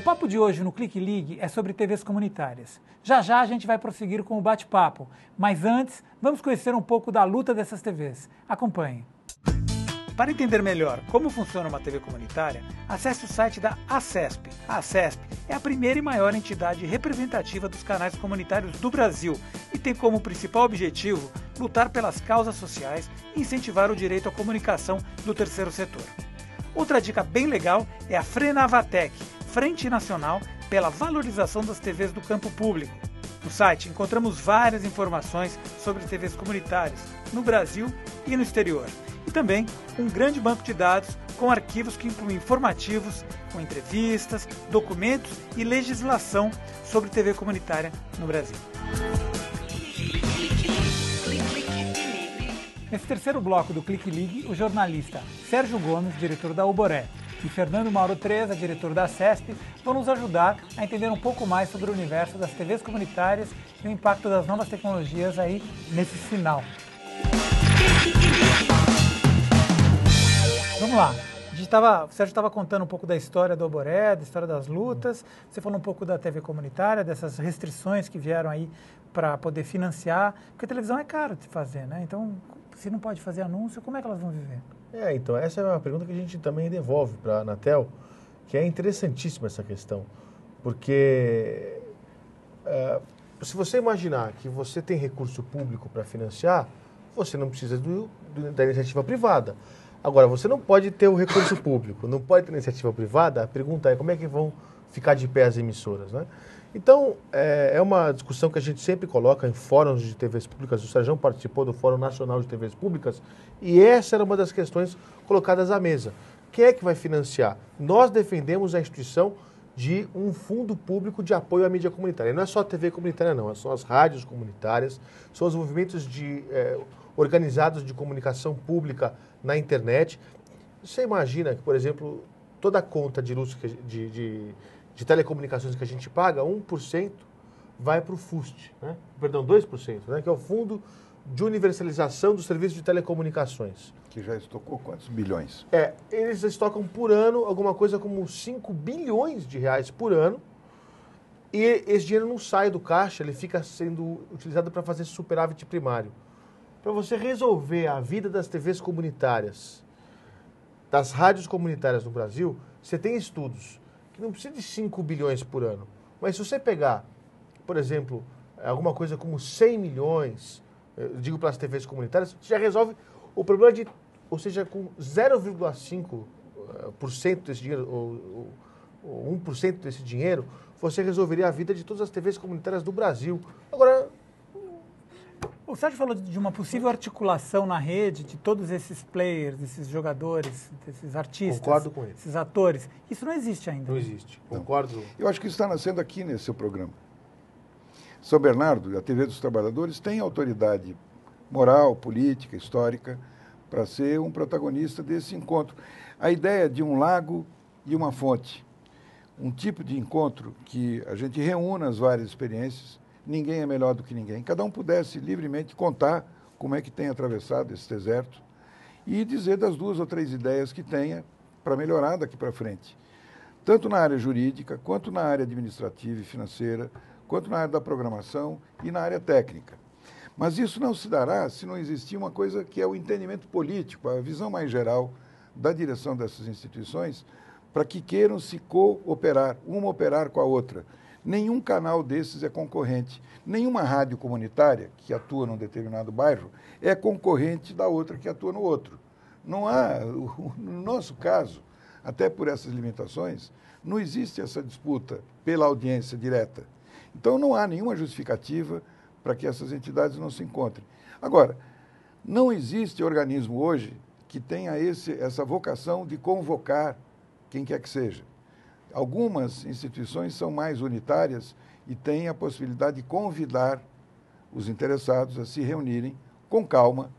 papo de hoje no Clique Ligue é sobre TVs comunitárias. Já já a gente vai prosseguir com o bate-papo, mas antes vamos conhecer um pouco da luta dessas TVs. Acompanhe. Para entender melhor como funciona uma TV comunitária, acesse o site da ACESP. A ACESP é a primeira e maior entidade representativa dos canais comunitários do Brasil e tem como principal objetivo lutar pelas causas sociais e incentivar o direito à comunicação do terceiro setor. Outra dica bem legal é a Frenavatec, Frente Nacional pela Valorização das TVs do Campo Público. No site encontramos várias informações sobre TVs comunitárias no Brasil e no exterior. E também um grande banco de dados com arquivos que incluem informativos, com entrevistas, documentos e legislação sobre TV comunitária no Brasil. Nesse terceiro bloco do Clique Ligue, o jornalista Sérgio Gomes, diretor da Oboré, e Fernando Mauro Treza, diretor da CESP, vão nos ajudar a entender um pouco mais sobre o universo das TVs comunitárias e o impacto das novas tecnologias aí nesse sinal. Vamos lá. O Sérgio estava contando um pouco da história do Oboré, da história das lutas. Você falou um pouco da TV comunitária, dessas restrições que vieram aí para poder financiar. Porque a televisão é caro de fazer, né? Então, se não pode fazer anúncio, como é que elas vão viver? Então essa é uma pergunta que a gente também devolve para a Anatel, que é interessantíssima essa questão. Porque se você imaginar que você tem recurso público para financiar, você não precisa da iniciativa privada. Agora, você não pode ter o recurso público, não pode ter iniciativa privada. A pergunta é como é que vão ficar de pé as emissoras, né? Então, é uma discussão que a gente sempre coloca em fóruns de TVs públicas. O Sérgio participou do Fórum Nacional de TVs Públicas e essa era uma das questões colocadas à mesa. Quem é que vai financiar? Nós defendemos a instituição de um fundo público de apoio à mídia comunitária. E não é só a TV comunitária, não. São as rádios comunitárias, são os movimentos organizados de comunicação pública na internet. Você imagina que, por exemplo, toda a conta de luz de telecomunicações que a gente paga, 1% vai para o FUST, né? Perdão, 2%, né? Que é o Fundo de Universalização dos Serviços de Telecomunicações. Que já estocou quantos bilhões? Eles estocam por ano alguma coisa como 5 bilhões de reais por ano e esse dinheiro não sai do caixa, ele fica sendo utilizado para fazer superávit primário. Para você resolver a vida das TVs comunitárias, das rádios comunitárias no Brasil, você tem estudos que não precisa de 5 bilhões por ano. Mas se você pegar, por exemplo, alguma coisa como 100 milhões, eu digo para as TVs comunitárias, você já resolve o problema ou seja, com 0,5% desse dinheiro, ou 1% desse dinheiro, você resolveria a vida de todas as TVs comunitárias do Brasil. Agora, o Sérgio falou de uma possível articulação na rede de todos esses players, esses jogadores, esses artistas. Concordo com ele. Esses atores. Isso não existe ainda. Não existe. Concordo. Eu acho que isso está nascendo aqui nesse seu programa. São Bernardo, a TV dos Trabalhadores, tem autoridade moral, política, histórica, para ser um protagonista desse encontro. A ideia de um lago e uma fonte, um tipo de encontro que a gente reúna as várias experiências, ninguém é melhor do que ninguém, cada um pudesse livremente contar como é que tem atravessado esse deserto e dizer das 2 ou 3 ideias que tenha para melhorar daqui para frente, tanto na área jurídica, quanto na área administrativa e financeira, quanto na área da programação e na área técnica. Mas isso não se dará se não existir uma coisa que é o entendimento político, a visão mais geral da direção dessas instituições, para que queiram se cooperar, uma operar com a outra. Nenhum canal desses é concorrente. Nenhuma rádio comunitária que atua num determinado bairro é concorrente da outra que atua no outro. Não há, no nosso caso, até por essas limitações, não existe essa disputa pela audiência direta. Então não há nenhuma justificativa para que essas entidades não se encontrem. Agora, não existe organismo hoje que tenha essa vocação de convocar quem quer que seja. Algumas instituições são mais unitárias e têm a possibilidade de convidar os interessados a se reunirem com calma,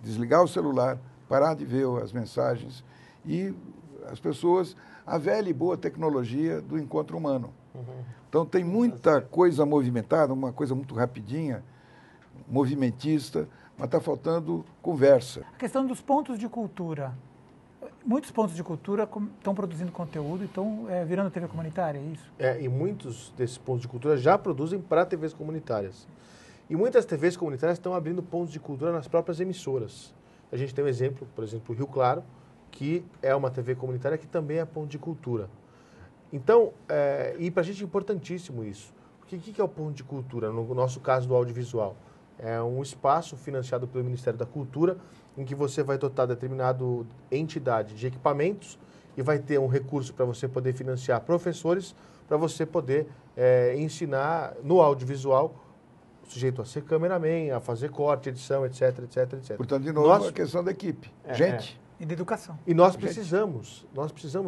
desligar o celular, parar de ver as mensagens e as pessoas, a velha e boa tecnologia do encontro humano. Então tem muita coisa movimentada, uma coisa muito rapidinha, movimentista, mas está faltando conversa. A questão dos pontos de cultura. muitos pontos de cultura estão produzindo conteúdo e estão virando TV comunitária, é isso? E muitos desses pontos de cultura já produzem para TVs comunitárias. E muitas TVs comunitárias estão abrindo pontos de cultura nas próprias emissoras. A gente tem um exemplo, por exemplo, o Rio Claro, que é uma TV comunitária que também é ponto de cultura. Então, e para a gente é importantíssimo isso. Porque o que é o ponto de cultura? No nosso caso do audiovisual, é um espaço financiado pelo Ministério da Cultura, em que você vai dotar determinada entidade de equipamentos e vai ter um recurso para você poder financiar professores, para você poder ensinar no audiovisual, sujeito a ser cameraman, a fazer corte, edição, etc, etc, etc. Portanto, de novo, a questão da equipe. Gente. E de educação. E nós precisamos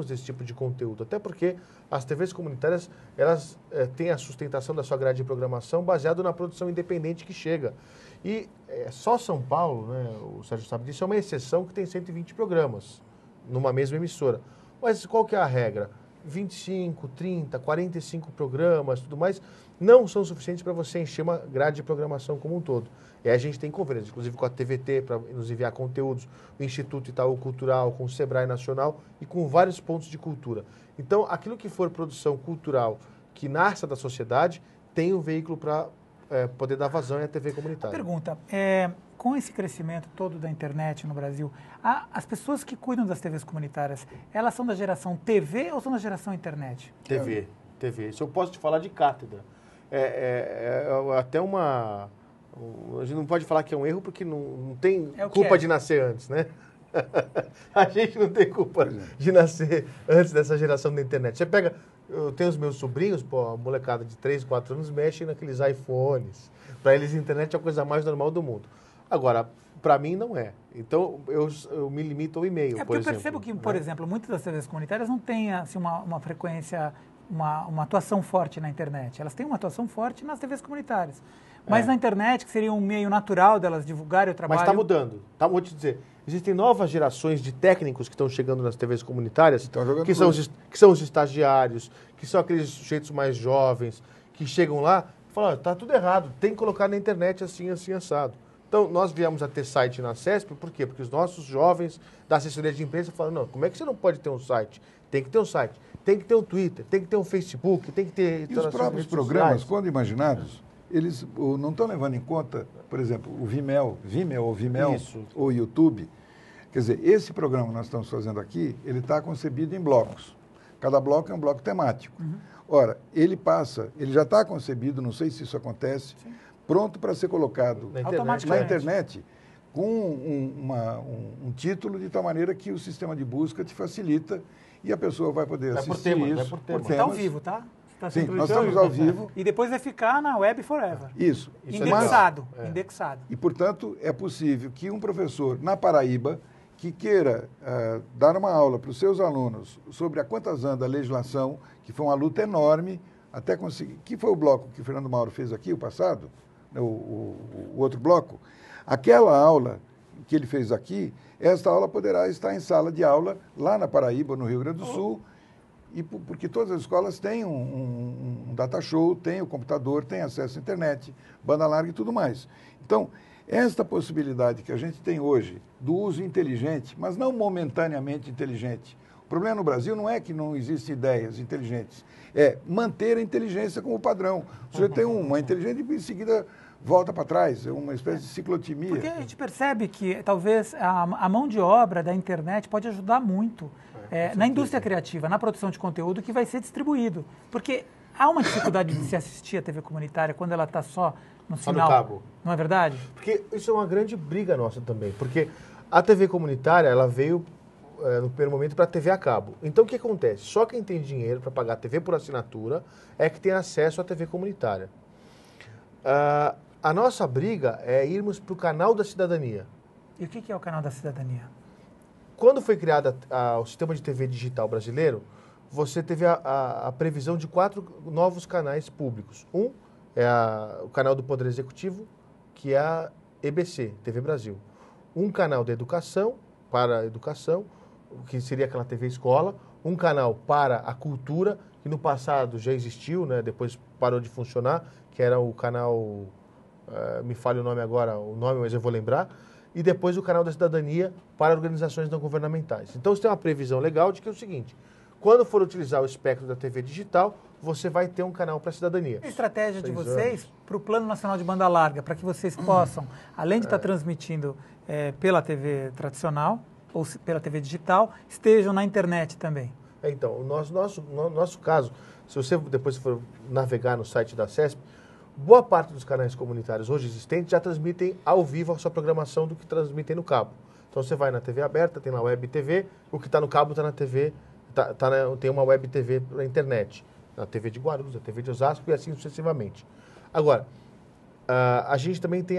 desse tipo de conteúdo, até porque as TVs comunitárias, elas têm a sustentação da sua grade de programação baseado na produção independente que chega. E só São Paulo, né, o Sérgio sabe disso, é uma exceção que tem 120 programas numa mesma emissora. Mas qual que é a regra? 25, 30, 45 programas, tudo mais, não são suficientes para você encher uma grade de programação como um todo. E aí a gente tem convênios, inclusive com a TVT, para nos enviar conteúdos, o Instituto Itaú Cultural, com o Sebrae Nacional e com vários pontos de cultura. Então, aquilo que for produção cultural que nasça da sociedade, tem um veículo para poder dar vazão à TV comunitária. Pergunta, com esse crescimento todo da internet no Brasil, as pessoas que cuidam das TVs comunitárias, elas são da geração TV ou são da geração internet? TV. Isso eu posso te falar de cátedra. Até uma... A gente não pode falar que é um erro porque não tem culpa de nascer antes, né? A gente não tem culpa de nascer antes dessa geração da internet. Você pega... Eu tenho os meus sobrinhos, a molecada de 3, 4 anos mexe naqueles iPhones. Para eles, a internet é a coisa mais normal do mundo. Agora, para mim, não é. Então, eu me limito ao e-mail, por exemplo. Eu percebo que, por exemplo, muitas das TVs comunitárias não têm assim, uma frequência, uma atuação forte na internet. Elas têm uma atuação forte nas TVs comunitárias. Mas na internet, que seria um meio natural delas divulgarem o trabalho... Mas está mudando. Vou te dizer, existem novas gerações de técnicos que estão chegando nas TVs comunitárias, que são os estagiários, que são aqueles sujeitos mais jovens, que chegam lá e falam, está tudo errado, tem que colocar na internet assim, assim, assado. Então, nós viemos a ter site na CESP, por quê? Porque os nossos jovens da assessoria de imprensa falam, não, como é que você não pode ter um site? Tem que ter um site, tem que ter um Twitter, tem que ter um Facebook, tem que ter... E os próprios programas, quando imaginados, eles não estão levando em conta, por exemplo, o Vimeo ou YouTube. Quer dizer, esse programa que nós estamos fazendo aqui, ele está concebido em blocos. Cada bloco é um bloco temático. Ora, ele já está concebido, não sei se isso acontece, pronto para ser colocado na internet com um título de tal maneira que o sistema de busca te facilita e a pessoa vai poder assistir isso. Por temas. Está ao vivo, tá? Sim, nós estamos ao vivo. E depois vai ficar na web forever. Isso. Indexado. E, portanto, é possível que um professor na Paraíba que queira dar uma aula para os seus alunos sobre a quantas anda a legislação, que foi uma luta enorme, até conseguir... Que foi o bloco que o Fernando Mauro fez aqui, o passado, o outro bloco. Aquela aula que ele fez aqui, esta aula poderá estar em sala de aula lá na Paraíba, no Rio Grande do Sul, e porque todas as escolas têm um data show, têm o computador, têm acesso à internet, banda larga e tudo mais. Então, esta possibilidade que a gente tem hoje do uso inteligente, mas não momentaneamente inteligente. O problema no Brasil não é que não existem ideias inteligentes, é manter a inteligência como padrão. Você tem uma inteligente e em seguida volta para trás, é uma espécie de ciclotimia. Porque a gente percebe que talvez a mão de obra da internet pode ajudar muito na indústria criativa, na produção de conteúdo que vai ser distribuído. Porque há uma dificuldade de se assistir a TV comunitária quando ela está só no sinal. No cabo. Não é verdade? Porque isso é uma grande briga nossa também. Porque a TV comunitária, ela veio no primeiro momento para a TV a cabo. Então o que acontece? Só quem tem dinheiro para pagar a TV por assinatura é que tem acesso à TV comunitária. A nossa briga é irmos para o canal da cidadania. E o que é o canal da cidadania? Quando foi criado o sistema de TV digital brasileiro, você teve a previsão de 4 novos canais públicos. Um é o canal do Poder Executivo, que é a EBC, TV Brasil. Um canal da educação, para a educação, que seria aquela TV Escola. Um canal para a cultura, que no passado já existiu, né? Depois parou de funcionar, que era o canal... me falha o nome agora, mas eu vou lembrar. e depois o canal da cidadania para organizações não governamentais. Então, você tem uma previsão legal de que é o seguinte, quando for utilizar o espectro da TV digital, você vai ter um canal para a cidadania. A estratégia de vocês para o Plano Nacional de Banda Larga, para que vocês possam, além de estar transmitindo pela TV tradicional ou pela TV digital, estejam na internet também. Então, no nosso caso, se você depois for navegar no site da CESP, boa parte dos canais comunitários hoje existentes já transmitem ao vivo a sua programação do que transmitem no cabo. Então você vai na TV aberta, tem lá Web TV, o que está no cabo está na TV, tem uma Web TV na internet, na TV de Guarulhos, na TV de Osasco e assim sucessivamente. Agora, a gente também tem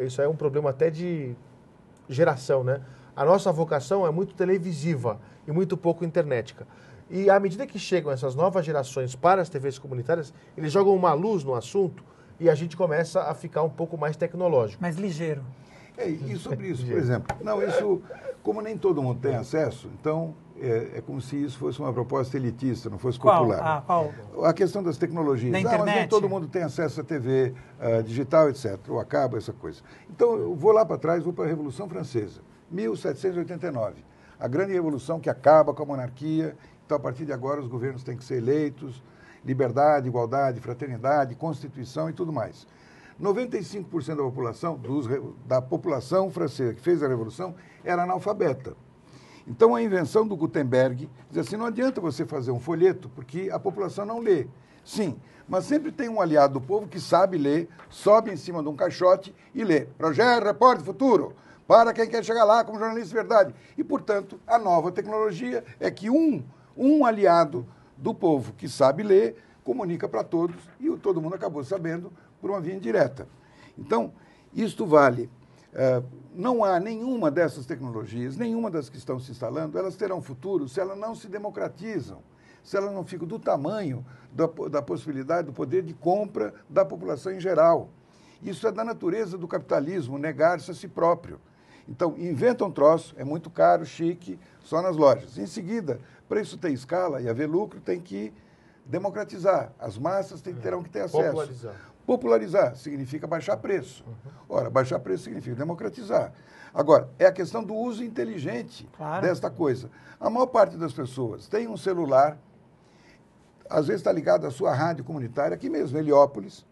isso é um problema até de geração, né? A nossa vocação é muito televisiva e muito pouco internetica. E à medida que chegam essas novas gerações para as TVs comunitárias, eles jogam uma luz no assunto e a gente começa a ficar um pouco mais tecnológico. Mais ligeiro. E sobre isso, por exemplo, como nem todo mundo tem acesso, então é como se isso fosse uma proposta elitista, não fosse popular. Qual? A questão das tecnologias. Da internet. Mas nem todo mundo tem acesso à TV digital, etc. Ou acaba essa coisa. Então, eu vou lá para trás, vou para a Revolução Francesa, 1789. A grande revolução que acaba com a monarquia. Então, a partir de agora, os governos têm que ser eleitos, liberdade, igualdade, fraternidade, Constituição e tudo mais. 95% da população francesa que fez a Revolução era analfabeta. Então, a invenção do Gutenberg diz assim, não adianta você fazer um folheto, porque a população não lê. Sim, mas sempre tem um aliado do povo que sabe ler, sobe em cima de um caixote e lê. Projeto, Repórter, Futuro. Para quem quer chegar lá como jornalista de verdade. E, portanto, a nova tecnologia é que um aliado do povo que sabe ler comunica para todos e todo mundo acabou sabendo por uma via indireta. Então, isto vale. Não há nenhuma dessas tecnologias, nenhuma das que estão se instalando, elas terão futuro se elas não se democratizam, se elas não ficam do tamanho da possibilidade, do poder de compra da população em geral. Isso é da natureza do capitalismo, negar-se a si próprio. Então, inventa um troço, é muito caro, chique, só nas lojas. Em seguida, para isso ter escala e haver lucro, tem que democratizar. As massas terão que ter acesso. Popularizar significa baixar preço. Ora, baixar preço significa democratizar. Agora, é a questão do uso inteligente desta coisa. A maior parte das pessoas tem um celular, às vezes está ligado à sua rádio comunitária, aqui mesmo, Heliópolis,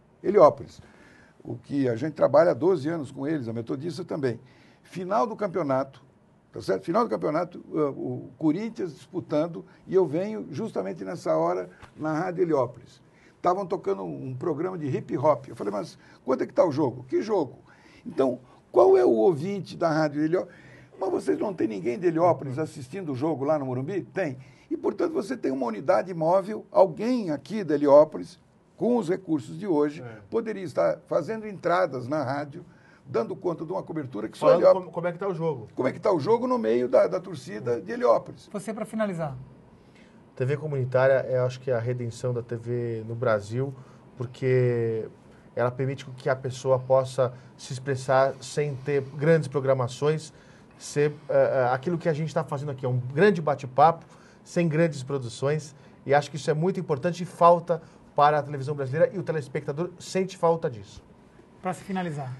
o que a gente trabalha há 12 anos com eles, a Metodista também. Final do campeonato, tá certo? Final do campeonato, o Corinthians disputando, e eu venho justamente nessa hora na Rádio Heliópolis. Estavam tocando um programa de hip hop. Eu falei, mas quanto é que está o jogo? Que jogo? Então, qual é o ouvinte da Rádio Heliópolis? Mas vocês não tem ninguém de Heliópolis assistindo o jogo lá no Morumbi? Tem. E, portanto, você tem uma unidade móvel, alguém aqui de Heliópolis, com os recursos de hoje, poderia estar fazendo entradas na rádio, dando conta de uma cobertura que só Heliópolis... Como é que está o jogo? Como é que está o jogo no meio da torcida de Heliópolis. Você, para finalizar. TV comunitária, eu acho que é a redenção da TV no Brasil, porque ela permite que a pessoa possa se expressar sem ter grandes programações, ser aquilo que a gente está fazendo aqui, é um grande bate-papo, sem grandes produções, e acho que isso é muito importante e falta para a televisão brasileira, e o telespectador sente falta disso. Para se finalizar.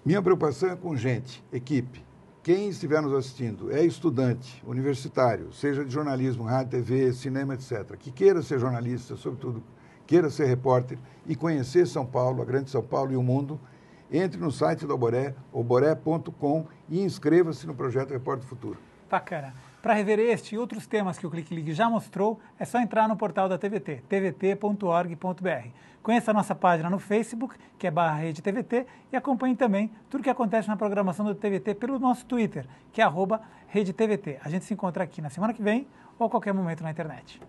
Minha preocupação é com gente, equipe. Quem estiver nos assistindo é estudante, universitário, seja de jornalismo, rádio, TV, cinema, etc., que queira ser jornalista, sobretudo queira ser repórter e conhecer São Paulo, a grande São Paulo e o mundo, entre no site da Oboré, oboré.com, e inscreva-se no projeto Repórter Futuro. Bacana. Para rever este e outros temas que o Clique Ligue já mostrou, é só entrar no portal da TVT, tvt.org.br. Conheça a nossa página no Facebook, que é /RedeTVT, e acompanhe também tudo o que acontece na programação do TVT pelo nosso Twitter, que é @RedeTVT. A gente se encontra aqui na semana que vem ou a qualquer momento na internet.